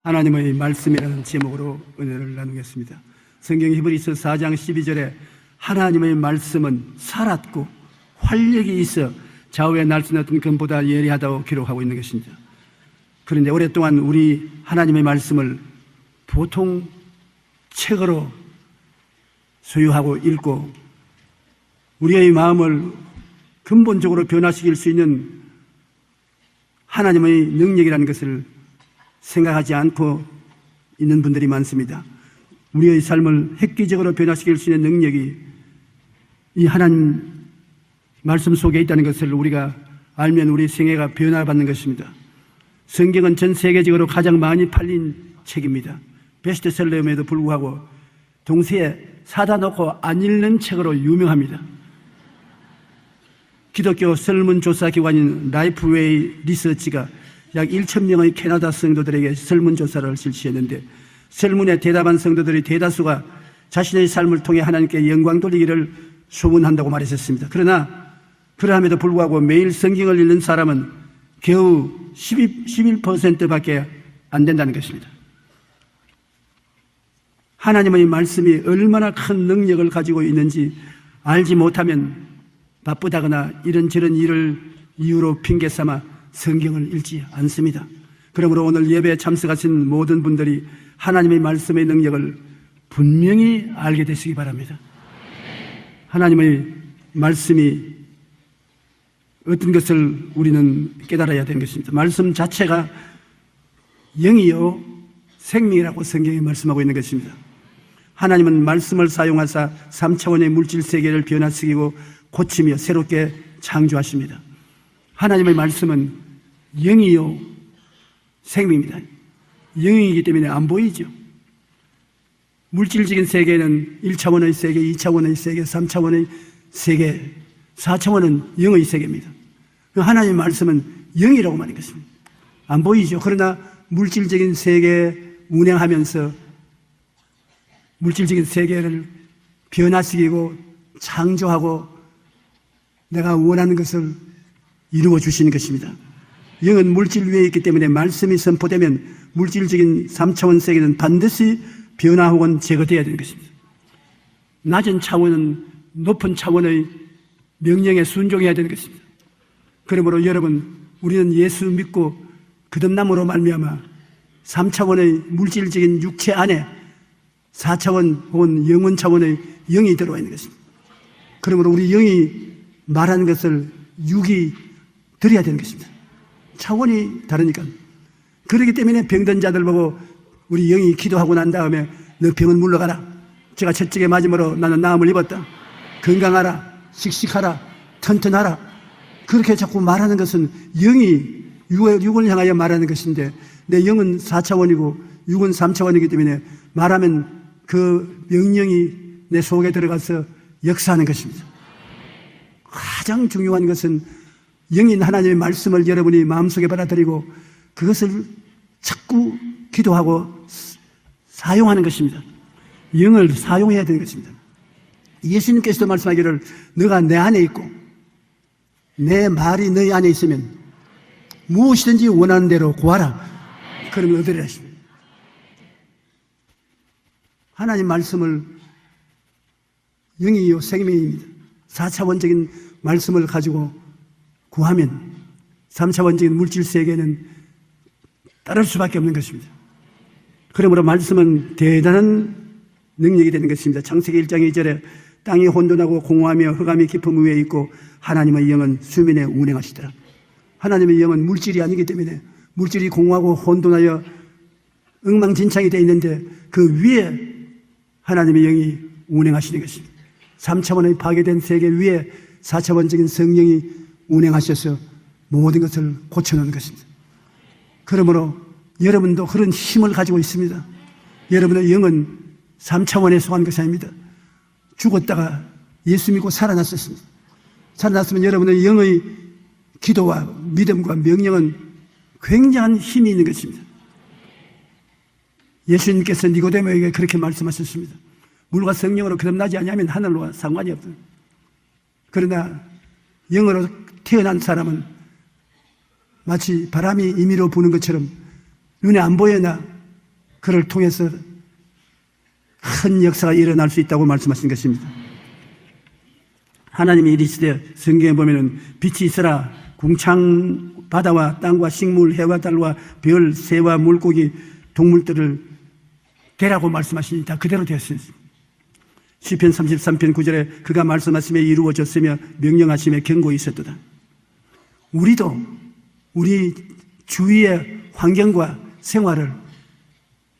하나님의 말씀이라는 제목으로 은혜를 나누겠습니다. 성경 히브리서 4장 12절에 하나님의 말씀은 살았고 활력이 있어 좌우에 날씬했던 금보다 예리하다고 기록하고 있는 것입니다. 그런데 오랫동안 우리 하나님의 말씀을 보통 책으로 소유하고 읽고 우리의 마음을 근본적으로 변화시킬 수 있는 하나님의 능력이라는 것을 생각하지 않고 있는 분들이 많습니다. 우리의 삶을 획기적으로 변화시킬 수 있는 능력이 이 하나님 말씀 속에 있다는 것을 우리가 알면 우리 생애가 변화받는 것입니다. 성경은 전 세계적으로 가장 많이 팔린 책입니다. 베스트셀러임에도 불구하고 동시에 사다 놓고 안 읽는 책으로 유명합니다. 기독교 설문조사 기관인 라이프웨이 리서치가 약 1,000명의 캐나다 성도들에게 설문조사를 실시했는데 설문에 대답한 성도들의 대다수가 자신의 삶을 통해 하나님께 영광 돌리기를 소원한다고 말했었습니다. 그러나 그러함에도 불구하고 매일 성경을 읽는 사람은 겨우 11%밖에 안 된다는 것입니다. 하나님의 말씀이 얼마나 큰 능력을 가지고 있는지 알지 못하면 바쁘다거나 이런저런 일을 이유로 핑계삼아 성경을 읽지 않습니다. 그러므로 오늘 예배에 참석하신 모든 분들이 하나님의 말씀의 능력을 분명히 알게 되시기 바랍니다. 하나님의 말씀이 어떤 것을 우리는 깨달아야 되는 것입니다. 말씀 자체가 영이요 생명이라고 성경이 말씀하고 있는 것입니다. 하나님은 말씀을 사용하사 3차원의 물질 세계를 변화시키고 고치며 새롭게 창조하십니다. 하나님의 말씀은 영이요 생명입니다. 영이기 때문에 안 보이죠. 물질적인 세계는 1차원의 세계, 2차원의 세계, 3차원의 세계, 4차원은 영의 세계입니다. 하나님의 말씀은 영이라고 말하는 것입니다. 안 보이죠. 그러나 물질적인 세계에 운행하면서 물질적인 세계를 변화시키고 창조하고 내가 원하는 것을 이루어 주시는 것입니다. 영은 물질 위에 있기 때문에 말씀이 선포되면 물질적인 3차원 세계는 반드시 변화 혹은 제거되어야 되는 것입니다. 낮은 차원은 높은 차원의 명령에 순종해야 되는 것입니다. 그러므로 여러분, 우리는 예수 믿고 거듭남으로 말미암아 3차원의 물질적인 육체 안에 4차원 혹은 영혼 차원의 영이 들어와 있는 것입니다. 그러므로 우리 영이 말하는 것을 육이 들어야 되는 것입니다. 차원이 다르니까. 그렇기 때문에 병든 자들 보고 우리 영이 기도하고 난 다음에 너 병은 물러가라. 제가 채찍에 맞음으로 나는 나음을 입었다. 건강하라. 씩씩하라. 튼튼하라. 그렇게 자꾸 말하는 것은 영이 육을 향하여 말하는 것인데 내 영은 4차원이고 육은 3차원이기 때문에 말하면 그 명령이 내 속에 들어가서 역사하는 것입니다. 가장 중요한 것은 영인 하나님의 말씀을 여러분이 마음속에 받아들이고 그것을 자꾸 기도하고 사용하는 것입니다. 영을 사용해야 되는 것입니다. 예수님께서도 말씀하기를 너가 내 안에 있고 내 말이 너희 안에 있으면 무엇이든지 원하는 대로 구하라. 그러면 얻으리라 하십니다. 하나님 말씀을 영이요 생명입니다. 4차원적인 말씀을 가지고 구하면 3차원적인 물질 세계는 따를 수밖에 없는 것입니다. 그러므로 말씀은 대단한 능력이 되는 것입니다. 창세기 1장 2절에 땅이 혼돈하고 공허하며 흑암이 깊음 위에 있고 하나님의 영은 수면에 운행하시더라. 하나님의 영은 물질이 아니기 때문에 물질이 공허하고 혼돈하여 엉망진창이 되어 있는데 그 위에 하나님의 영이 운행하시는 것입니다. 3차원의 파괴된 세계 위에 4차원적인 성령이 운행하셔서 모든 것을 고쳐놓는 것입니다. 그러므로 여러분도 그런 힘을 가지고 있습니다. 여러분의 영은 3차원에 속한 것이 아닙니다. 죽었다가 예수 믿고 살아났었습니다. 살아났으면 여러분의 영의 기도와 믿음과 명령은 굉장한 힘이 있는 것입니다. 예수님께서 니고데모에게 그렇게 말씀하셨습니다. 물과 성령으로 거듭나지 아니하면 하늘과 상관이 없다. 그러나 영으로 태어난 사람은 마치 바람이 임의로 부는 것처럼 눈에 안 보여나 그를 통해서 큰 역사가 일어날 수 있다고 말씀하신 것입니다. 하나님이 이르시되 성경에 보면은 빛이 있으라 궁창 바다와 땅과 식물 해와 달과 별 새와 물고기 동물들을 되라고 말씀하시니 다 그대로 되었습니다. 시편 33편 9절에 그가 말씀하심에 이루어졌으며 명령하심에 경고히 있었도다. 우리도 우리 주위의 환경과 생활을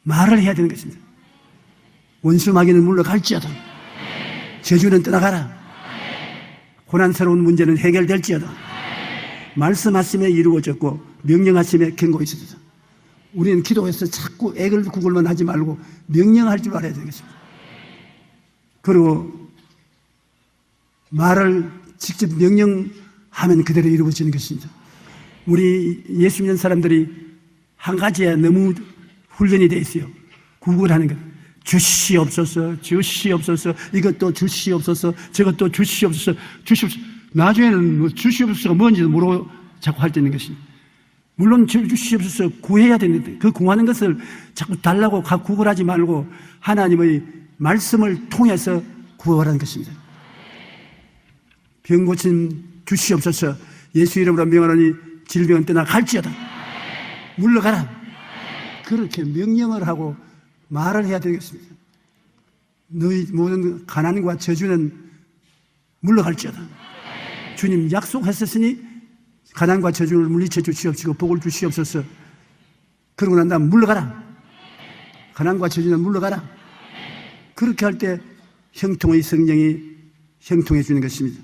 말을 해야 되는 것입니다. 원수 마귀는 물러갈지어다. 저주는 떠나가라. 고난스러운 문제는 해결될지어다. 말씀하심에 이루어졌고 명령하심에 경고히 있었다. 우리는 기도해서 자꾸 애를 구걸만 하지 말고 명령할 줄 알아야 되는 것입니다. 그리고 말을 직접 명령하면 그대로 이루어지는 것입니다. 우리 예수 믿는 사람들이 한 가지에 너무 훈련이 되어 있어요. 구걸하는 것. 주시옵소서, 주시옵소서, 이것도 주시옵소서, 저것도 주시옵소서, 주시옵소서. 나중에는 뭐 주시옵소서가 뭔지도 모르고 자꾸 할 때 있는 것입니다. 물론 주시옵소서 구해야 되는데 그 구하는 것을 자꾸 달라고 구걸하지 말고 하나님의 말씀을 통해서 구하라는 것입니다. 병 고침 주시옵소서, 예수 이름으로 명하노니 질병은 떠나갈지어다. 물러가라. 그렇게 명령을 하고 말을 해야 되겠습니다. 너희 모든 가난과 저주는 물러갈지어다. 주님 약속하셨으니 가난과 저주를 물리쳐 주시옵시고 복을 주시옵소서. 그러고 난 다음 물러가라. 가난과 저주는 물러가라. 그렇게 할 때 형통의 성령이 형통해 주는 것입니다.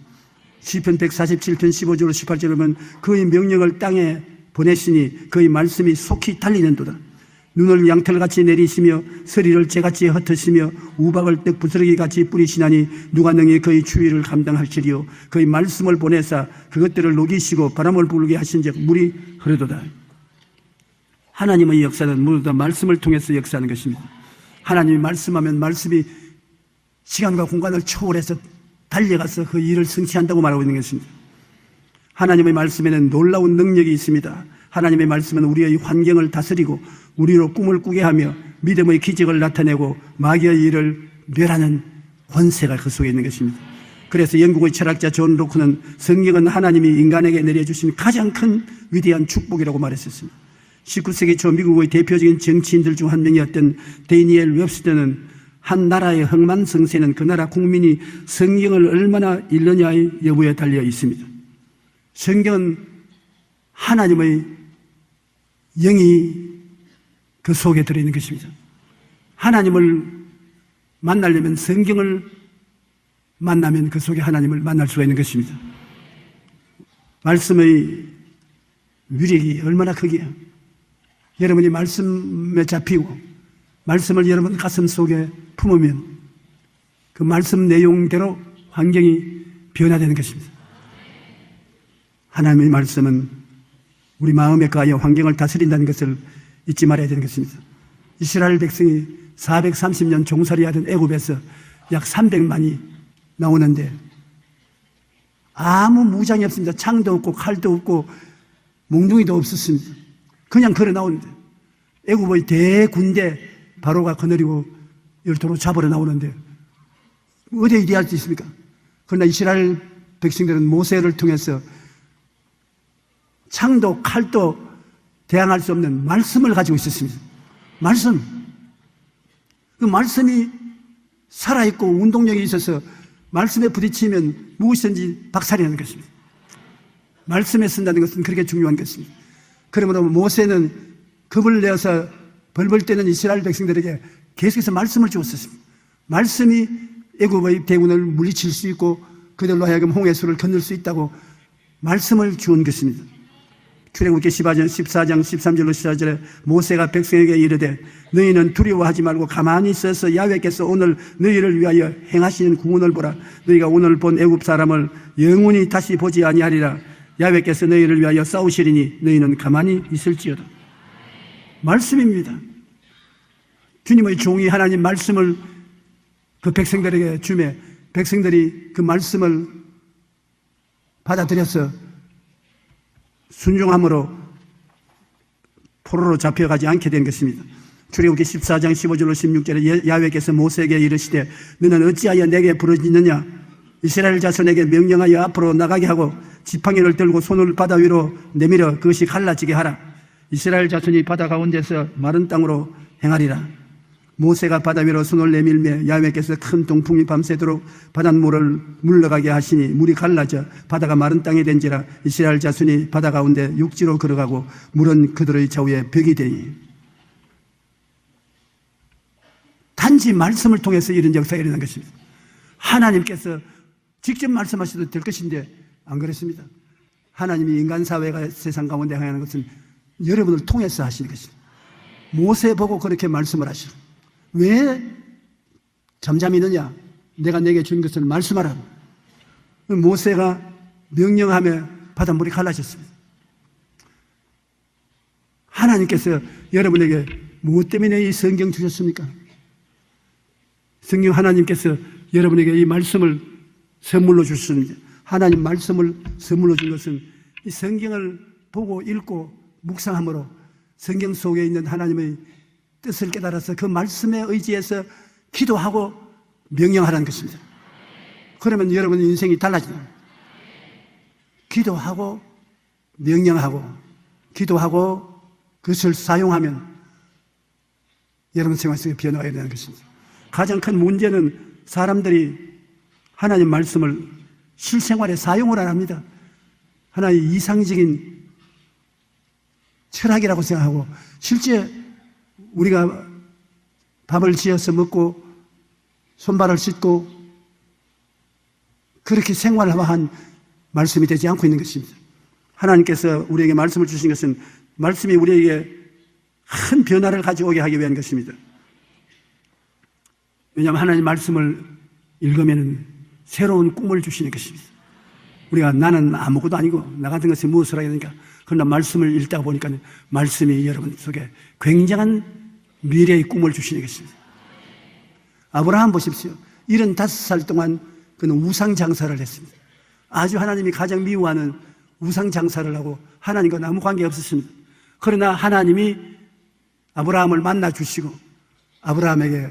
시편 147편 15절 18절에 보면 그의 명령을 땅에 보내시니 그의 말씀이 속히 달리는도다. 눈을 양털같이 내리시며 서리를 재같이 흩으시며 우박을 떡 부스러기같이 뿌리시나니 누가 능히 그의 추위를 감당할지리요. 그의 말씀을 보내사 그것들을 녹이시고 바람을 불게 하신즉 물이 흐르도다. 하나님의 역사는 모두 다 말씀을 통해서 역사하는 것입니다. 하나님이 말씀하면 말씀이 시간과 공간을 초월해서 달려가서 그 일을 성취한다고 말하고 있는 것입니다. 하나님의 말씀에는 놀라운 능력이 있습니다. 하나님의 말씀은 우리의 환경을 다스리고 우리로 꿈을 꾸게 하며 믿음의 기적을 나타내고 마귀의 일을 멸하는 권세가 그 속에 있는 것입니다. 그래서 영국의 철학자 존 로크는 성경은 하나님이 인간에게 내려주신 가장 큰 위대한 축복이라고 말했었습니다. 19세기 초 미국의 대표적인 정치인들 중 한 명이었던 데니엘 웹스터는 한 나라의 흥망성쇠는 그 나라 국민이 성경을 얼마나 읽느냐의 여부에 달려 있습니다. 성경은 하나님의 영이 그 속에 들어있는 것입니다. 하나님을 만나려면 성경을 만나면 그 속에 하나님을 만날 수가 있는 것입니다. 말씀의 위력이 얼마나 크기에 여러분이 말씀에 잡히고 말씀을 여러분 가슴 속에 품으면 그 말씀 내용대로 환경이 변화되는 것입니다. 하나님의 말씀은 우리 마음에 가하여 환경을 다스린다는 것을 잊지 말아야 되는 것입니다. 이스라엘 백성이 430년 종살이하던 애굽에서 약 300만이 나오는데 아무 무장이 없습니다. 창도 없고 칼도 없고 몽둥이도 없었습니다. 그냥 걸어 나오는데 애굽의 대군대 바로가 거느리고 열도로 잡으러 나오는데 어디에 이리할 수 있습니까? 그러나 이스라엘 백성들은 모세를 통해서 창도 칼도 대항할 수 없는 말씀을 가지고 있었습니다. 말씀. 그 말씀이 살아있고 운동력이 있어서 말씀에 부딪히면 무엇이든지 박살이나는 것입니다. 말씀에 쓴다는 것은 그렇게 중요한 것입니다. 그러므로 모세는 겁을 내어서 벌벌 떠는 이스라엘 백성들에게 계속해서 말씀을 주었습니다. 말씀이 애굽의 대군을 물리칠 수 있고 그들로 하여금 홍해수를 건널 수 있다고 말씀을 주은 것입니다. 출애굽기 14장 13절로 14절에 모세가 백성에게 이르되 너희는 두려워하지 말고 가만히 있어서 야훼께서 오늘 너희를 위하여 행하시는 구원을 보라. 너희가 오늘 본 애굽 사람을 영원히 다시 보지 아니하리라. 야훼께서 너희를 위하여 싸우시리니 너희는 가만히 있을지어다. 말씀입니다. 주님의 종이 하나님 말씀을 그 백성들에게 주매 백성들이 그 말씀을 받아들여서 순종함으로 포로로 잡혀가지 않게 된 것입니다. 출애굽기 14장 15절로 16절에 야훼께서 모세에게 이르시되 너는 어찌하여 내게 부르짖느냐 이스라엘 자손에게 명령하여 앞으로 나가게 하고 지팡이를 들고 손을 바다 위로 내밀어 그것이 갈라지게 하라. 이스라엘 자손이 바다 가운데서 마른 땅으로 행하리라. 모세가 바다 위로 손을 내밀매 야훼께서 큰 동풍이 밤새도록 바닷물을 물러가게 하시니 물이 갈라져 바다가 마른 땅이 된지라. 이스라엘 자손이 바다 가운데 육지로 걸어가고 물은 그들의 좌우에 벽이 되니. 단지 말씀을 통해서 이런 역사가 일어난 것입니다. 하나님께서 직접 말씀하셔도 될 것인데 안 그렇습니다. 하나님이 인간 사회가 세상 가운데 행하는 것은 여러분을 통해서 하시는 것입니다. 모세 보고 그렇게 말씀을 하시고 왜 잠잠히 있느냐? 내가 내게 준 것을 말씀하라. 모세가 명령하며 바닷물이 갈라졌습니다. 하나님께서 여러분에게 무엇 때문에 이 성경 주셨습니까? 성경 하나님께서 여러분에게 이 말씀을 선물로 주셨습니다. 하나님 말씀을 선물로 준 것은 이 성경을 보고 읽고 묵상함으로 성경 속에 있는 하나님의 뜻을 깨달아서 그 말씀에 의지해서 기도하고 명령하라는 것입니다. 그러면 여러분의 인생이 달라집니다. 기도하고 명령하고 기도하고 그것을 사용하면 여러분 생활 속에 변화가 일어나는 것입니다. 가장 큰 문제는 사람들이 하나님 말씀을 실생활에 사용을 안 합니다. 하나의 이상적인 철학이라고 생각하고 실제 우리가 밥을 지어서 먹고 손발을 씻고 그렇게 생활한 말씀이 되지 않고 있는 것입니다. 하나님께서 우리에게 말씀을 주신 것은 말씀이 우리에게 큰 변화를 가져오게 하기 위한 것입니다. 왜냐하면 하나님 말씀을 읽으면 새로운 꿈을 주시는 것입니다. 우리가 나는 아무것도 아니고 나 같은 것이 무엇을 하야 되니까 그러나 말씀을 읽다 보니까 말씀이 여러분 속에 굉장한 미래의 꿈을 주시는 것입니다. 아브라함 보십시오. 75살 동안 그는 우상 장사를 했습니다. 아주 하나님이 가장 미워하는 우상 장사를 하고 하나님과 아무 관계 없었습니다. 그러나 하나님이 아브라함을 만나 주시고 아브라함에게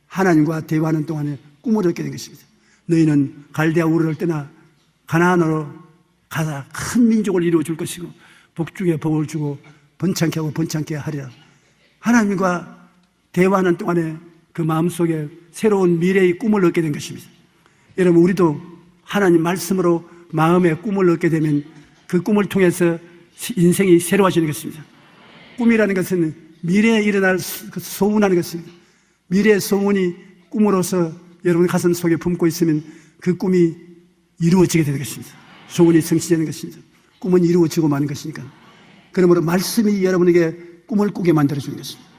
하나님과 대화하는 동안에 꿈을 얻게 된 것입니다. 너희는 갈대아 우르를 떠나 가나안으로 가서 큰 민족을 이루어 줄 것이고 복중에 복을 주고 번창케 하고 번창케 하리라. 하나님과 대화하는 동안에 그 마음속에 새로운 미래의 꿈을 얻게 된 것입니다. 여러분 우리도 하나님 말씀으로 마음의 꿈을 얻게 되면 그 꿈을 통해서 인생이 새로워지는 것입니다. 꿈이라는 것은 미래에 일어날 소원하는 것입니다. 미래의 소원이 꿈으로서 여러분 가슴 속에 품고 있으면 그 꿈이 이루어지게 되는 것입니다. 소원이 성취되는 것입니다. 꿈은 이루어지고 마는 것이니까. 그러므로 말씀이 여러분에게 꿈을 꾸게 만들어주는 것입니다.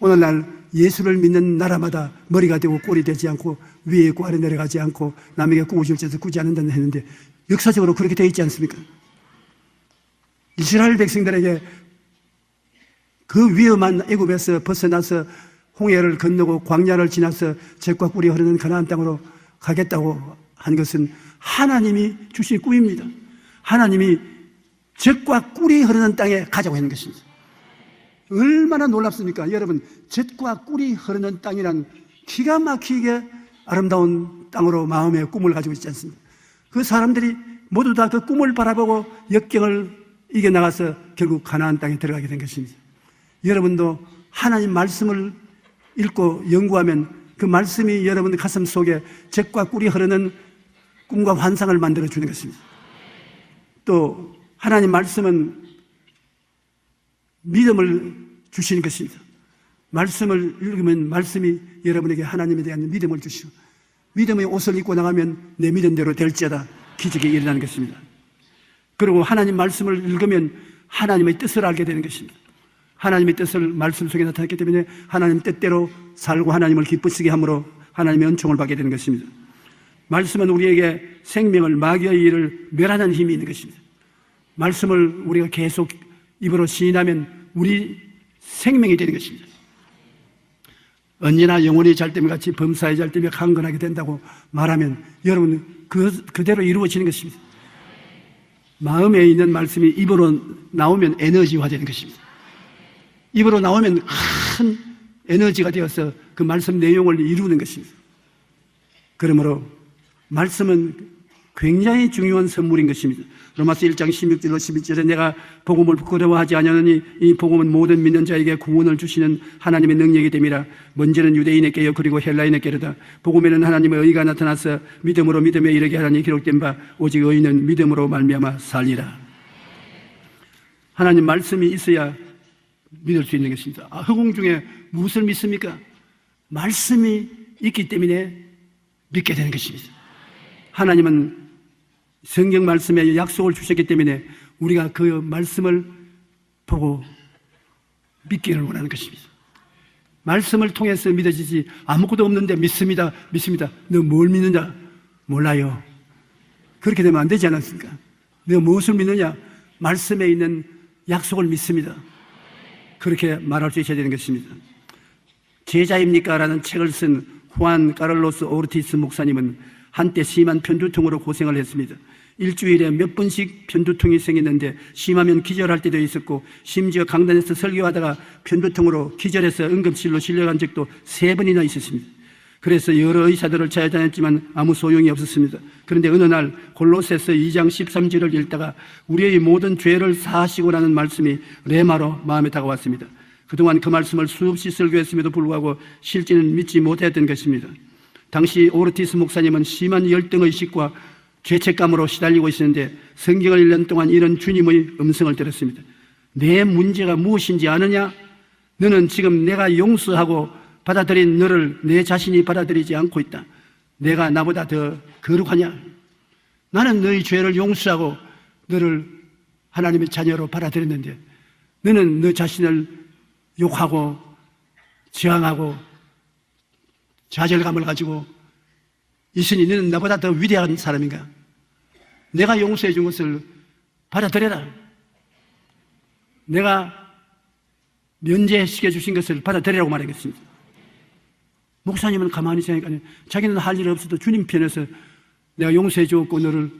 오늘날 예수를 믿는 나라마다 머리가 되고 꼴이 되지 않고 위에 있고 아래 내려가지 않고 남에게 꾸어줄 짓을 꾸지 않는다는 했는데 역사적으로 그렇게 되어 있지 않습니까? 이스라엘 백성들에게 그 위험한 애굽에서 벗어나서 홍해를 건너고 광야를 지나서 젖과 꿀이 흐르는 가나안 땅으로 가겠다고 한 것은 하나님이 주신 꿈입니다. 하나님이 젖과 꿀이 흐르는 땅에 가자고 하는 것입니다. 얼마나 놀랍습니까? 여러분, 젖과 꿀이 흐르는 땅이란 기가 막히게 아름다운 땅으로 마음의 꿈을 가지고 있지 않습니까? 그 사람들이 모두 다 그 꿈을 바라보고 역경을 이겨나가서 결국 가나안 땅에 들어가게 된 것입니다. 여러분도 하나님 말씀을 읽고 연구하면 그 말씀이 여러분의 가슴 속에 젖과 꿀이 흐르는 꿈과 환상을 만들어주는 것입니다. 또 하나님 말씀은 믿음을 주시는 것입니다. 말씀을 읽으면 말씀이 여러분에게 하나님에 대한 믿음을 주시고 믿음의 옷을 입고 나가면 내 믿음대로 될지어다 기적이 일어나는 것입니다. 그리고 하나님 말씀을 읽으면 하나님의 뜻을 알게 되는 것입니다. 하나님의 뜻을 말씀 속에 나타났기 때문에 하나님 뜻대로 살고 하나님을 기쁘시게 함으로 하나님의 은총을 받게 되는 것입니다. 말씀은 우리에게 생명을 마귀의 일을 멸하는 힘이 있는 것입니다. 말씀을 우리가 계속 입으로 시인하면 우리 생명이 되는 것입니다. 언제나 영혼이 잘됨과 같이 범사의 잘됨에 강건하게 된다고 말하면 여러분 그대로 이루어지는 것입니다. 마음에 있는 말씀이 입으로 나오면 에너지화 되는 것입니다. 입으로 나오면 큰 에너지가 되어서 그 말씀 내용을 이루는 것입니다. 그러므로 말씀은 굉장히 중요한 선물인 것입니다. 로마서 1장 16절로 11절에 내가 복음을 부끄러워하지 아니하노니 이 복음은 모든 믿는 자에게 구원을 주시는 하나님의 능력이 됨이라. 먼저는 유대인에게요 그리고 헬라인에게로다. 복음에는 하나님의 의가 나타나서 믿음으로 믿음에 이르게 하라니 기록된 바 오직 의인은 믿음으로 말미암아 살리라. 하나님 말씀이 있어야 믿을 수 있는 것입니다. 허공 중에 무엇을 믿습니까? 말씀이 있기 때문에 믿게 되는 것입니다. 하나님은 성경 말씀에 약속을 주셨기 때문에 우리가 그 말씀을 보고 믿기를 원하는 것입니다. 말씀을 통해서 믿어지지 아무것도 없는데 믿습니다. 너 뭘 믿느냐? 몰라요. 그렇게 되면 안 되지 않았습니까? 너 무엇을 믿느냐? 말씀에 있는 약속을 믿습니다. 그렇게 말할 수 있어야 되는 것입니다. 제자입니까? 라는 책을 쓴 후안 카를로스 오르티스 목사님은 한때 심한 편두통으로 고생을 했습니다. 일주일에 몇 번씩 편두통이 생겼는데 심하면 기절할 때도 있었고 심지어 강단에서 설교하다가 편두통으로 기절해서 응급실로 실려간 적도 3번이나 있었습니다. 그래서 여러 의사들을 찾아다녔지만 아무 소용이 없었습니다. 그런데 어느 날 골로새서 2장 13절을 읽다가 우리의 모든 죄를 사하시고라는 말씀이 레마로 마음에 다가왔습니다. 그동안 그 말씀을 수없이 설교했음에도 불구하고 실제는 믿지 못했던 것입니다. 당시 오르티스 목사님은 심한 열등의식과 죄책감으로 시달리고 있었는데 성경을 1년 동안 이런 주님의 음성을 들었습니다. 내 문제가 무엇인지 아느냐? 너는 지금 내가 용서하고 받아들인 너를 내 자신이 받아들이지 않고 있다. 내가 나보다 더 거룩하냐? 나는 너의 죄를 용서하고 너를 하나님의 자녀로 받아들였는데 너는 너 자신을 욕하고 저항하고 좌절감을 가지고 있으니 너는 나보다 더 위대한 사람인가? 내가 용서해 준 것을 받아들여라. 내가 면제시켜 주신 것을 받아들이라고 말하겠습니다. 목사님은 가만히 생각하니까 자기는 할 일 없어도 주님 편에서 내가 용서해 주었고 너를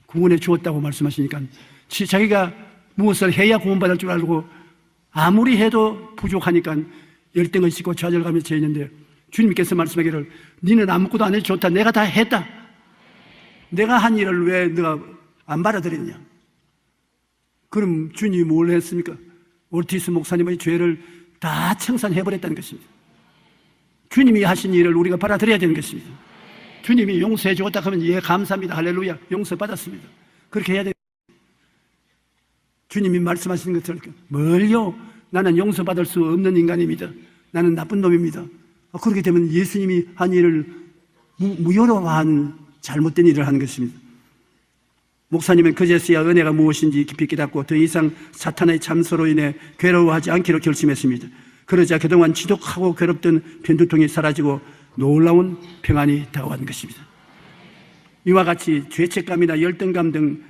구원해 주었다고 말씀하시니까 자기가 무엇을 해야 구원받을 줄 알고 아무리 해도 부족하니까 열등을 싣고 좌절감에 처해 있는데 주님께서 말씀하기를 너는 아무것도 안 해도 좋다. 내가 다 했다. 내가 한 일을 왜 너가 안 받아들였냐? 그럼 주님이 뭘 했습니까? 오르티스 목사님의 죄를 다 청산해버렸다는 것입니다. 주님이 하신 일을 우리가 받아들여야 되는 것입니다. 주님이 용서해 주었다 하면 예 감사합니다. 할렐루야. 용서받았습니다. 그렇게 해야 돼요. 주님이 말씀하시는 것처럼 뭘요? 나는 용서받을 수 없는 인간입니다. 나는 나쁜 놈입니다. 그렇게 되면 예수님이 한 일을 무효로 한 잘못된 일을 하는 것입니다. 목사님은 그제서야 은혜가 무엇인지 깊이 깨닫고 더 이상 사탄의 참소로 인해 괴로워하지 않기로 결심했습니다. 그러자 그동안 지독하고 괴롭던 편두통이 사라지고 놀라운 평안이 다가온 것입니다. 이와 같이 죄책감이나 열등감 등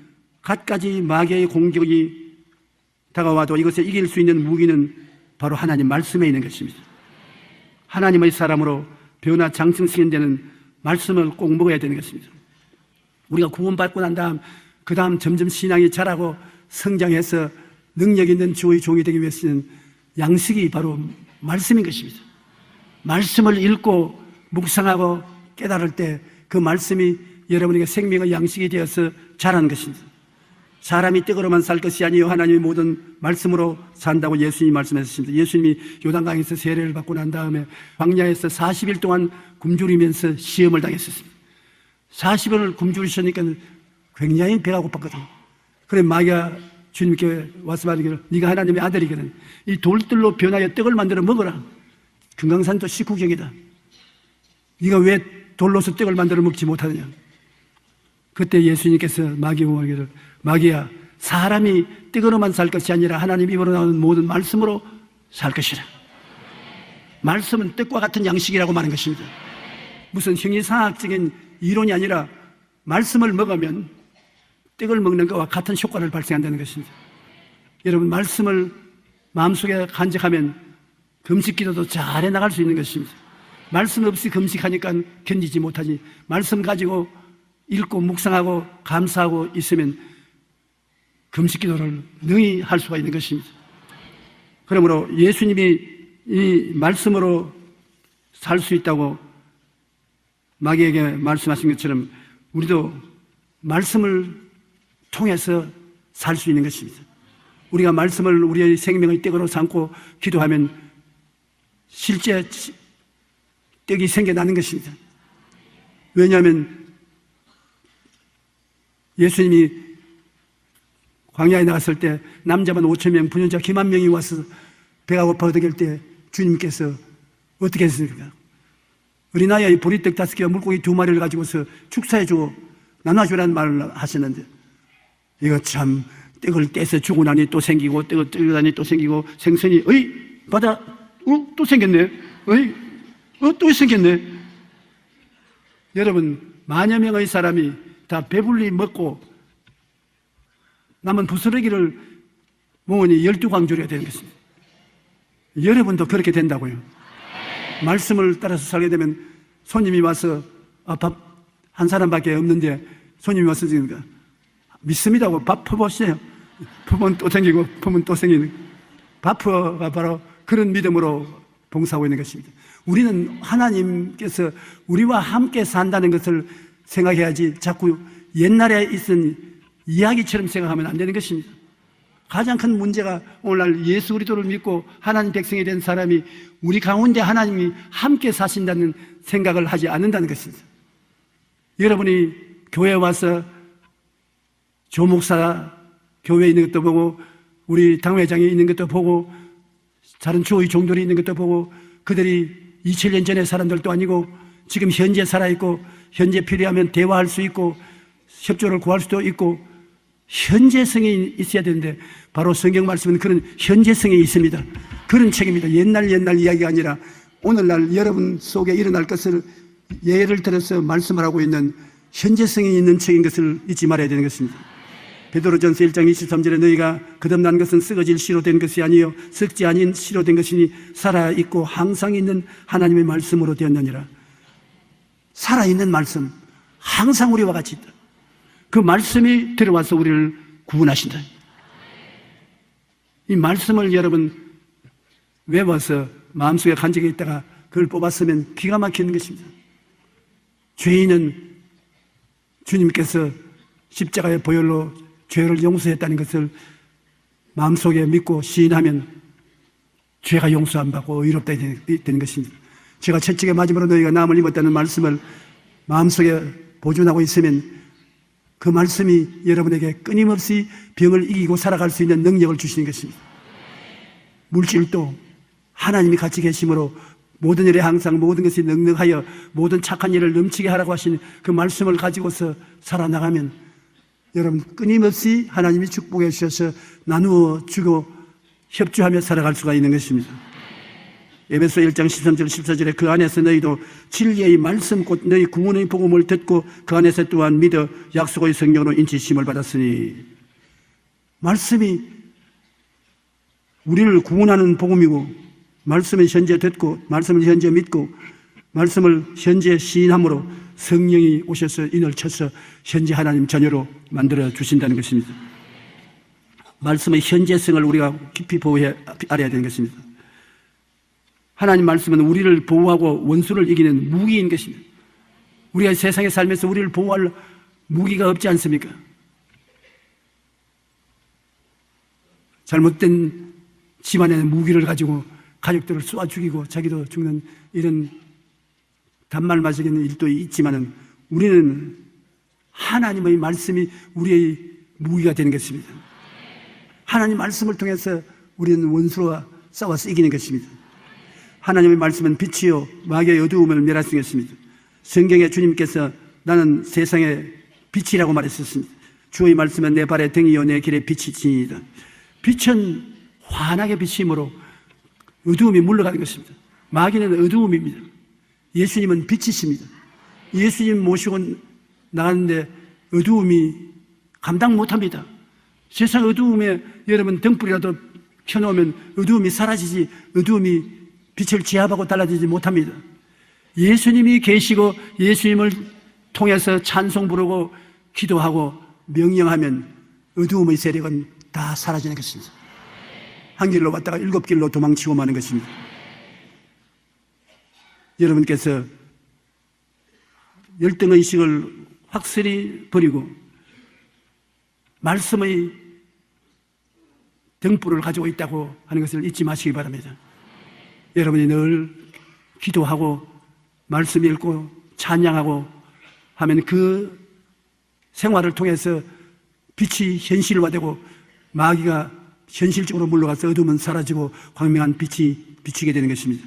갖가지 마귀의 공격이 다가와도 이것을 이길 수 있는 무기는 바로 하나님 말씀에 있는 것입니다. 하나님의 사람으로 변화 장성시키는 데는 말씀을 꼭 먹어야 되는 것입니다. 우리가 구원받고 난 다음 그 다음 점점 신앙이 자라고 성장해서 능력 있는 주의 종이 되기 위해서는 양식이 바로 말씀인 것입니다. 말씀을 읽고 묵상하고 깨달을 때 그 말씀이 여러분에게 생명의 양식이 되어서 자라는 것입니다. 사람이 떡으로만 살 것이 아니요 하나님의 모든 말씀으로 산다고 예수님이 말씀하셨습니다. 예수님이 요단강에서 세례를 받고 난 다음에 광야에서 40일 동안 굶주리면서 시험을 당했었습니다. 40일을 굶주리시니까 굉장히 배가 고팠거든요. 그래 마귀가 주님께 와서 말하기를 네가 하나님의 아들이거든. 이 돌들로 변하여 떡을 만들어 먹어라. 금강산도 식후경이다. 네가 왜 돌로서 떡을 만들어 먹지 못하느냐. 그때 예수님께서 마귀에게 말하기를 마귀야 사람이 떡으로만 살 것이 아니라 하나님 입으로 나오는 모든 말씀으로 살 것이라. 말씀은 떡과 같은 양식이라고 말하는 것입니다. 무슨 형이상학적인 이론이 아니라 말씀을 먹으면 떡을 먹는 것과 같은 효과를 발생한다는 것입니다. 여러분 말씀을 마음속에 간직하면 금식기도도 잘 해나갈 수 있는 것입니다. 말씀 없이 금식하니까 견디지 못하지 말씀 가지고 읽고 묵상하고 감사하고 있으면 금식기도를 능히 할 수가 있는 것입니다. 그러므로 예수님이 이 말씀으로 살 수 있다고 마귀에게 말씀하신 것처럼 우리도 말씀을 통해서 살 수 있는 것입니다. 우리가 말씀을 우리의 생명의 떡으로 삼고 기도하면 실제 떡이 생겨나는 것입니다. 왜냐하면 예수님이 광야에 나갔을 때 남자만 5,000명, 부녀자 기만 명이 와서 배가 고파 어떻게 할 때 주님께서 어떻게 했습니까? 어린아이의 보리떡 5개와 물고기 2마리를 가지고서 축사해주고 나눠주라는 말을 하시는데, 이거 참 떡을 떼서 주고 나니 또 생기고 떡을 떼고 나니 또 생기고 생선이 바다 또 생겼네, 또 생겼네. 여러분, 만여 명의 사람이 다 배불리 먹고 남은 부스러기를 모으니 12광주리가 되는 것입니다. 여러분도 그렇게 된다고요. 말씀을 따라서 살게 되면 손님이 와서 밥 한 사람밖에 없는데 손님이 와서 지금 믿습니다고 밥 퍼보세요. 퍼면 또 생기고 퍼면 또 생기는, 밥퍼가 바로 그런 믿음으로 봉사하고 있는 것입니다. 우리는 하나님께서 우리와 함께 산다는 것을 생각해야지 자꾸 옛날에 있은 이야기처럼 생각하면 안 되는 것입니다. 가장 큰 문제가 오늘날 예수 그리스도를 믿고 하나님 백성이 된 사람이 우리 가운데 하나님이 함께 사신다는 생각을 하지 않는다는 것입니다. 여러분이 교회에 와서 조목사 교회에 있는 것도 보고 우리 당회장이 있는 것도 보고 다른 주의 종들이 있는 것도 보고 그들이 2000년 전의 사람들도 아니고 지금 현재 살아있고 현재 필요하면 대화할 수 있고 협조를 구할 수도 있고 현재성이 있어야 되는데 바로 성경 말씀은 그런 현재성이 있습니다. 그런 책입니다. 옛날 이야기가 아니라 오늘날 여러분 속에 일어날 것을 예를 들어서 말씀을 하고 있는 현재성이 있는 책인 것을 잊지 말아야 되는 것입니다. 베드로전서 1장 23절에 너희가 거듭난 것은 썩어질 씨로 된 것이 아니요 썩지 아닌 씨로 된 것이니 살아있고 항상 있는 하나님의 말씀으로 되었느니라. 살아있는 말씀, 항상 우리와 같이 있다. 그 말씀이 들어와서 우리를 구원하신다. 이 말씀을 여러분 외워서 마음속에 간직해 있다가 그걸 뽑았으면 기가 막히는 것입니다. 죄인은 주님께서 십자가의 보혈로 죄를 용서했다는 것을 마음속에 믿고 시인하면 죄가 용서 안 받고 의롭다 되는 것입니다. 제가 채찍에 맞음으로 너희가 나음을 입었다는 말씀을 마음속에 보존하고 있으면 그 말씀이 여러분에게 끊임없이 병을 이기고 살아갈 수 있는 능력을 주시는 것입니다. 물질도 하나님이 같이 계심으로 모든 일에 항상 모든 것이 넉넉하여 모든 착한 일을 넘치게 하라고 하신 그 말씀을 가지고서 살아나가면 여러분 끊임없이 하나님이 축복해 주셔서 나누어 주고 협조하며 살아갈 수가 있는 것입니다. 에베소 1장 13절 14절에 그 안에서 너희도 진리의 말씀 곧 너희 구원의 복음을 듣고 그 안에서 또한 믿어 약속의 성령으로 인치심을 받았으니, 말씀이 우리를 구원하는 복음이고 말씀을 현재 듣고 말씀을 현재 믿고 말씀을 현재 시인함으로 성령이 오셔서 인을 쳐서 현재 하나님 자녀로 만들어 주신다는 것입니다. 말씀의 현재성을 우리가 깊이 보호해 알아야 되는 것입니다. 하나님 말씀은 우리를 보호하고 원수를 이기는 무기인 것입니다. 우리가 세상에 살면서 우리를 보호할 무기가 없지 않습니까? 잘못된 집안의 무기를 가지고 가족들을 쏘아 죽이고 자기도 죽는 이런 단말 맞이는 일도 있지만은 우리는 하나님의 말씀이 우리의 무기가 되는 것입니다. 하나님 말씀을 통해서 우리는 원수와 싸워서 이기는 것입니다. 하나님의 말씀은 빛이요 마귀의 어두움을 멸할 수 있습니다. 성경에 주님께서 나는 세상의 빛이라고 말했었습니다. 주의 말씀은 내 발의 등이요 내 길의 빛이니이다. 빛은 환하게 비침으로 어두움이 물러가는 것입니다. 마귀는 어두움입니다. 예수님은 빛이십니다. 예수님 모시고 나갔는데 어두움이 감당 못합니다. 세상 어두움에 여러분 등불이라도 켜놓으면 어두움이 사라지지 어두움이 빛을 제압하고 달라지지 못합니다. 예수님이 계시고 예수님을 통해서 찬송 부르고 기도하고 명령하면 어두움의 세력은 다 사라지는 것입니다. 한 길로 왔다가 7길로 도망치고 마는 것입니다. 여러분께서 열등의식을 확실히 버리고 말씀의 등불을 가지고 있다고 하는 것을 잊지 마시기 바랍니다. 여러분이 늘 기도하고 말씀 읽고 찬양하고 하면 그 생활을 통해서 빛이 현실화되고 마귀가 현실적으로 물러가서 어둠은 사라지고 광명한 빛이 비추게 되는 것입니다.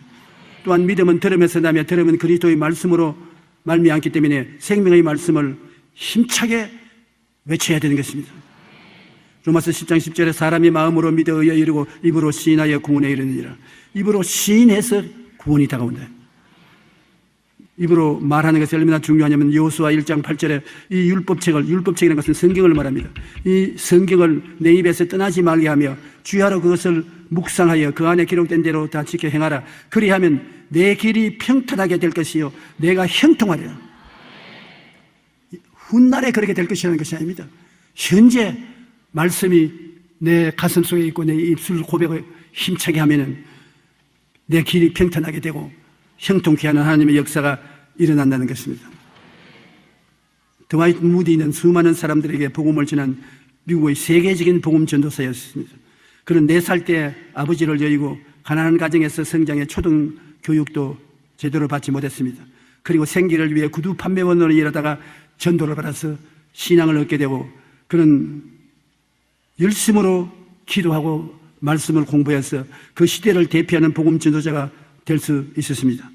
또한 믿음은 들음에서 나며 들음은 그리스도의 말씀으로 말미암기 때문에 생명의 말씀을 힘차게 외쳐야 되는 것입니다. 로마서 10장 10절에 사람이 마음으로 믿어 의에 이르고 입으로 시인하여 구원에 이르느니라. 입으로 시인해서 구원이 다가온다. 입으로 말하는 것이 얼마나 중요하냐면 여호수아 1장 8절에 이 율법책이라는 것은 성경을 말합니다. 이 성경을 내 입에서 떠나지 말게 하며 주야로 그것을 묵상하여 그 안에 기록된 대로 다 지켜 행하라. 그리하면 내 길이 평탄하게 될 것이요 내가 형통하리라. 훗날에 그렇게 될 것이라는 것이 아닙니다. 현재 말씀이 내 가슴 속에 있고 내 입술 고백을 힘차게 하면은 내 길이 평탄하게 되고 형통케 하는 하나님의 역사가 일어난다는 것입니다. 드와이트 무디는 수많은 사람들에게 복음을 전한 미국의 세계적인 복음 전도사였습니다. 그는 4살 때 아버지를 여의고 가난한 가정에서 성장해 초등 교육도 제대로 받지 못했습니다. 그리고 생계를 위해 구두 판매원으로 일하다가 전도를 받아서 신앙을 얻게 되고 그는 열심으로 기도하고 말씀을 공부해서 그 시대를 대표하는 복음 전도자가 될 수 있었습니다.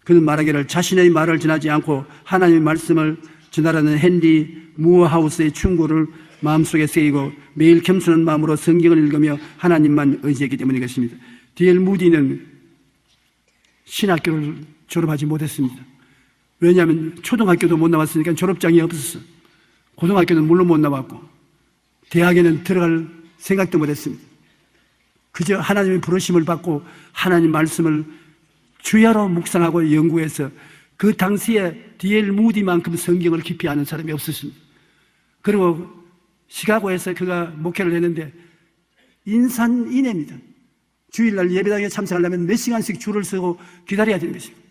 그는 말하기를 자신의 말을 전하지 않고 하나님의 말씀을 전하라는 헨리 무어하우스의 충고를 마음속에 새기고 매일 겸손한 마음으로 성경을 읽으며 하나님만 의지했기 때문인 것입니다. D.L. 무디는 신학교를 졸업하지 못했습니다. 왜냐하면 초등학교도 못 나왔으니까 졸업장이 없었어. 고등학교는 물론 못 나왔고 대학에는 들어갈 생각도 못했습니다. 그저 하나님의 부르심을 받고 하나님 말씀을 주야로 묵상하고 연구해서 그 당시에 D.L. 무디만큼 성경을 깊이 아는 사람이 없었습니다. 그리고 시카고에서 그가 목회를 했는데 인산인해입니다. 주일날 예배당에 참석하려면 몇 시간씩 줄을 서고 기다려야 되는 것입니다.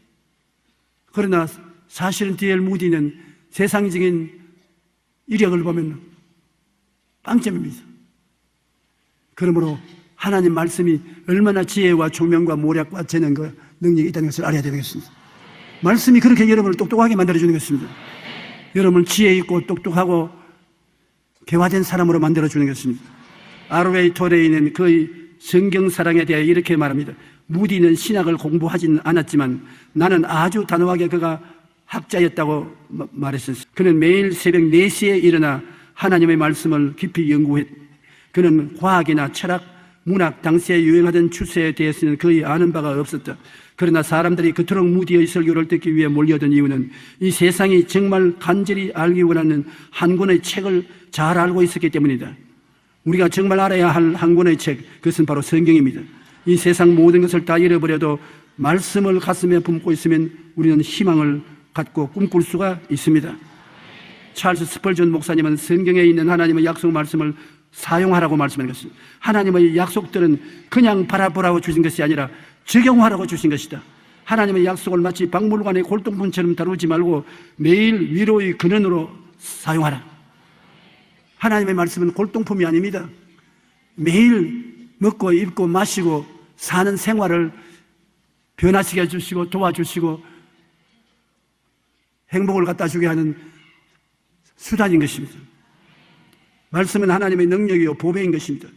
그러나 사실은 D.L. 무디는 세상적인 이력을 보면 빵점입니다. 그러므로 하나님 말씀이 얼마나 지혜와 총명과 모략과 재능과 능력이 있다는 것을 알아야 되겠습니다. 말씀이 그렇게 여러분을 똑똑하게 만들어주는 것입니다. 여러분을 지혜 있고 똑똑하고 개화된 사람으로 만들어주는 것입니다. R.W. 토레이는 그의 성경 사랑에 대해 이렇게 말합니다. 무디는 신학을 공부하지는 않았지만 나는 아주 단호하게 그가 학자였다고 말했습니다. 그는 매일 새벽 4시에 일어나 하나님의 말씀을 깊이 연구했. 그는 과학이나 철학, 문학, 당시에 유행하던 추세에 대해서는 거의 아는 바가 없었다. 그러나 사람들이 그토록 무디의 설교를 듣기 위해 몰려든 이유는 이 세상이 정말 간절히 알기 원하는 한 권의 책을 잘 알고 있었기 때문이다. 우리가 정말 알아야 할 한 권의 책, 그것은 바로 성경입니다. 이 세상 모든 것을 다 잃어버려도 말씀을 가슴에 품고 있으면 우리는 희망을 갖고 꿈꿀 수가 있습니다. 찰스 스펄전 목사님은 성경에 있는 하나님의 약속 말씀을 사용하라고 말씀한 것입니다. 하나님의 약속들은 그냥 바라보라고 주신 것이 아니라 적용하라고 주신 것이다. 하나님의 약속을 마치 박물관의 골동품처럼 다루지 말고 매일 위로의 근원으로 사용하라. 하나님의 말씀은 골동품이 아닙니다. 매일 먹고 입고 마시고 사는 생활을 변화시켜 해주시고 도와주시고 행복을 갖다 주게 하는 수단인 것입니다. 말씀은 하나님의 능력이요 보배인 것입니다.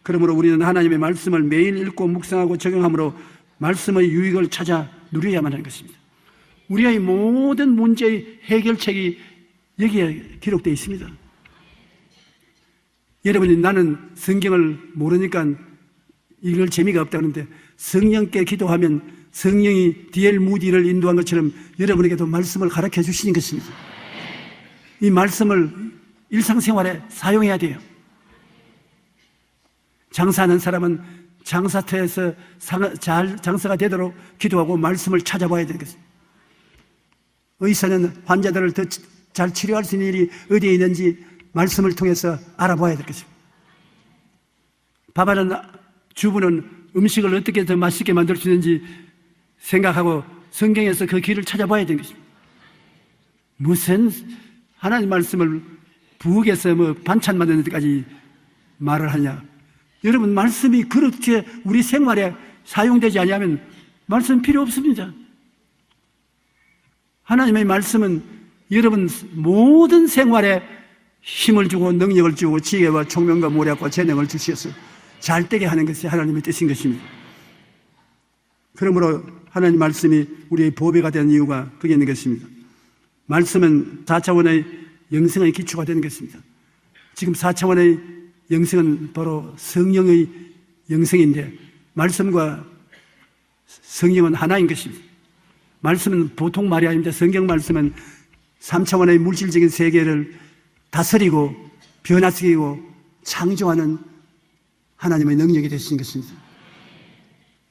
그러므로 우리는 하나님의 말씀을 매일 읽고 묵상하고 적용함으로 말씀의 유익을 찾아 누려야만 하는 것입니다. 우리의 모든 문제의 해결책이 여기에 기록되어 있습니다. 여러분이 나는 성경을 모르니까 읽을 재미가 없다 그러는데 성령께 기도하면 성령이 D.L. 무디를 인도한 것처럼 여러분에게도 말씀을 가르쳐 주시는 것입니다. 이 말씀을 일상생활에 사용해야 돼요. 장사하는 사람은 장사터에서 잘 장사가 되도록 기도하고 말씀을 찾아봐야 되는 것입니다. 의사는 환자들을 더 잘 치료할 수 있는 일이 어디에 있는지 말씀을 통해서 알아봐야 될 것입니다. 밥하는 주부는 음식을 어떻게 더 맛있게 만들 수 있는지 생각하고 성경에서 그 길을 찾아봐야 되는 것입니다. 무슨 하나님 말씀을 부엌에서 반찬 만드는 데까지 말을 하냐. 여러분, 말씀이 그렇게 우리 생활에 사용되지 않으면 말씀 필요 없습니다. 하나님의 말씀은 여러분 모든 생활에 힘을 주고 능력을 주고 지혜와 총명과 모략과 재능을 주셔서 잘되게 하는 것이 하나님의 뜻인 것입니다. 그러므로 하나님 말씀이 우리의 보배가 되는 이유가 그게 있는 것입니다. 말씀은 4차원의 영성의 기초가 되는 것입니다. 지금 4차원의 영성은 바로 성령의 영성인데 말씀과 성령은 하나인 것입니다. 말씀은 보통 말이 아닙니다. 성경 말씀은 3차원의 물질적인 세계를 다스리고 변화시키고 창조하는 하나님의 능력이 되신 것입니다.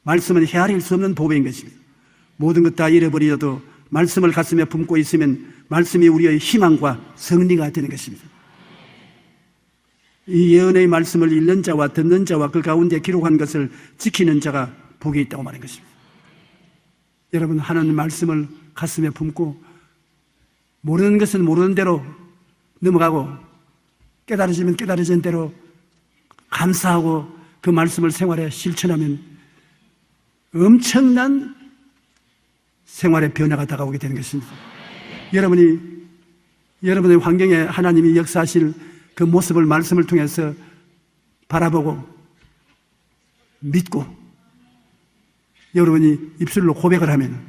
말씀은 헤아릴 수 없는 보배인 것입니다. 모든 것 다 잃어버리어도 말씀을 가슴에 품고 있으면 말씀이 우리의 희망과 승리가 되는 것입니다. 이 예언의 말씀을 읽는 자와 듣는 자와 그 가운데 기록한 것을 지키는 자가 복이 있다고 말한 것입니다. 여러분, 하나님 말씀을 가슴에 품고 모르는 것은 모르는 대로 넘어가고 깨달아지면 깨달아진 대로 감사하고 그 말씀을 생활에 실천하면 엄청난 생활의 변화가 다가오게 되는 것입니다. 여러분의 환경에 하나님이 역사하실 그 모습을 말씀을 통해서 바라보고 믿고 여러분이 입술로 고백을 하면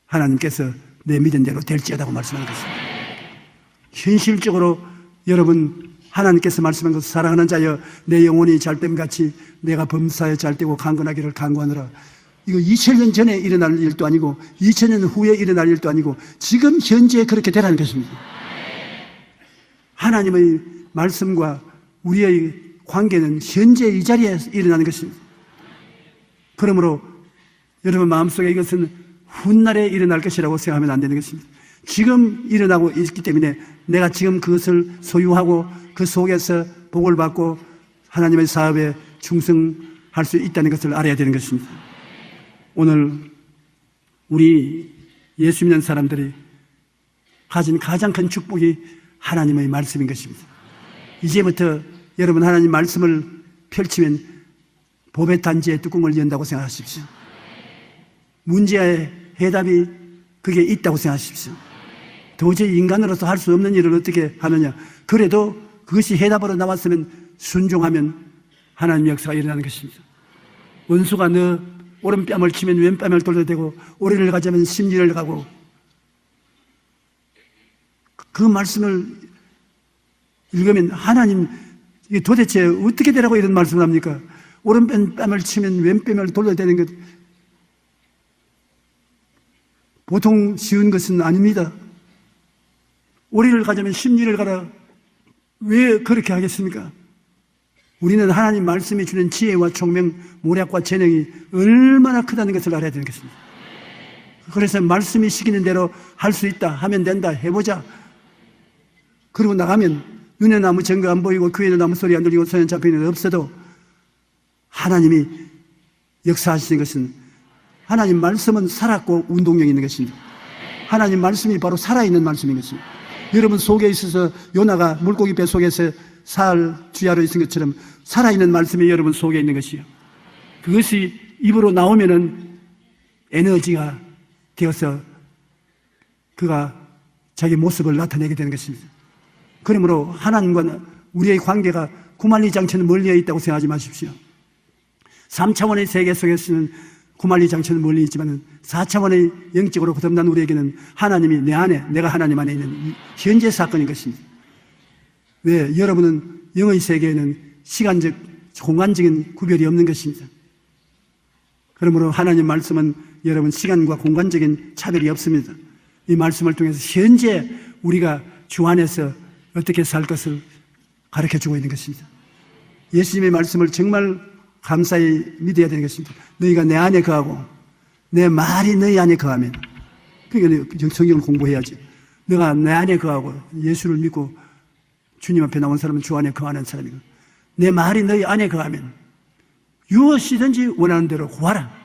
하나님께서 내 믿은 대로 될지어다고 말씀하는 것입니다. 현실적으로 여러분 하나님께서 말씀한 것을 사랑하는 자여 내 영혼이 잘됨같이 내가 범사에 잘되고 강건하기를 간구하노라. 이거 2000년 전에 일어날 일도 아니고 2000년 후에 일어날 일도 아니고 지금 현재 그렇게 되라는 것입니다. 하나님의 말씀과 우리의 관계는 현재 이 자리에 일어나는 것입니다. 그러므로 여러분 마음속에 이것은 훗날에 일어날 것이라고 생각하면 안 되는 것입니다. 지금 일어나고 있기 때문에 내가 지금 그것을 소유하고 그 속에서 복을 받고 하나님의 사업에 충성할 수 있다는 것을 알아야 되는 것입니다. 오늘 우리 예수 믿는 사람들이 가진 가장 큰 축복이 하나님의 말씀인 것입니다. 이제부터 여러분 하나님 말씀을 펼치면 보배 단지의 뚜껑을 연다고 생각하십시오. 문제의 해답이 그게 있다고 생각하십시오. 도저히 인간으로서 할 수 없는 일을 어떻게 하느냐. 그래도 그것이 해답으로 나왔으면 순종하면 하나님의 역사가 일어나는 것입니다. 원수가 너 오른뺨을 치면 왼뺨을 돌려대고 오리를 가자면 심리를 가고 그 말씀을 읽으면 하나님 이게 도대체 어떻게 되라고 이런 말씀을 합니까? 오른뺨을 치면 왼뺨을 돌려대는 것 보통 쉬운 것은 아닙니다. 오리를 가자면 심리를 가라. 왜 그렇게 하겠습니까? 우리는 하나님 말씀이 주는 지혜와 총명, 모략과 재능이 얼마나 크다는 것을 알아야 되는 것입니다. 그래서 말씀이 시키는 대로 할 수 있다, 하면 된다, 해보자. 그러고 나가면 눈에 아무 증거 안 보이고 귀에는 아무 소리 안 들리고 손에 잡히는 일 없어도 하나님이 역사하시는 것은 하나님 말씀은 살았고 운동력이 있는 것입니다. 하나님 말씀이 바로 살아있는 말씀인 것입니다. 여러분 속에 있어서 요나가 물고기 배 속에서 살 주야로 있은 것처럼 살아있는 말씀이 여러분 속에 있는 것이요. 그것이 입으로 나오면은 에너지가 되어서 그가 자기 모습을 나타내게 되는 것입니다. 그러므로 하나님과 우리의 관계가 구만리장처는 멀리에 있다고 생각하지 마십시오. 3차원의 세계 속에서는 구만리장처는 멀리 있지만 4차원의 영적으로 거듭난 우리에게는 하나님이 내 안에, 내가 하나님 안에 있는 현재 사건인 것입니다. 왜? 여러분은 영의 세계에는 시간적, 공간적인 구별이 없는 것입니다. 그러므로 하나님 말씀은 여러분 시간과 공간적인 차별이 없습니다. 이 말씀을 통해서 현재 우리가 주 안에서 어떻게 살 것을 가르쳐주고 있는 것입니다. 예수님의 말씀을 정말 감사히 믿어야 되는 것입니다. 너희가 내 안에 거하고 내 말이 너희 안에 거하면, 그러니까 성경을 공부해야지. 너가 내 안에 거하고 예수를 믿고 주님 앞에 나온 사람은 주 안에 거하는 사람이고, 내 말이 너희 안에 거하면 무엇이든지 원하는 대로 구하라.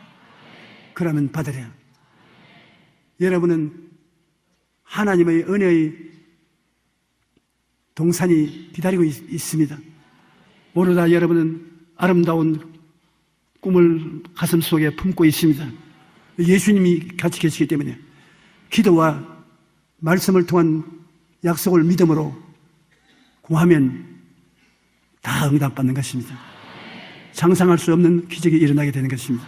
그러면 받으랴. 여러분은 하나님의 은혜의 동산이 기다리고 있습니다. 오로다 여러분은 아름다운 꿈을 가슴 속에 품고 있습니다. 예수님이 같이 계시기 때문에 기도와 말씀을 통한 약속을 믿음으로 구하면 다 응답받는 것입니다. 상상할 수 없는 기적이 일어나게 되는 것입니다.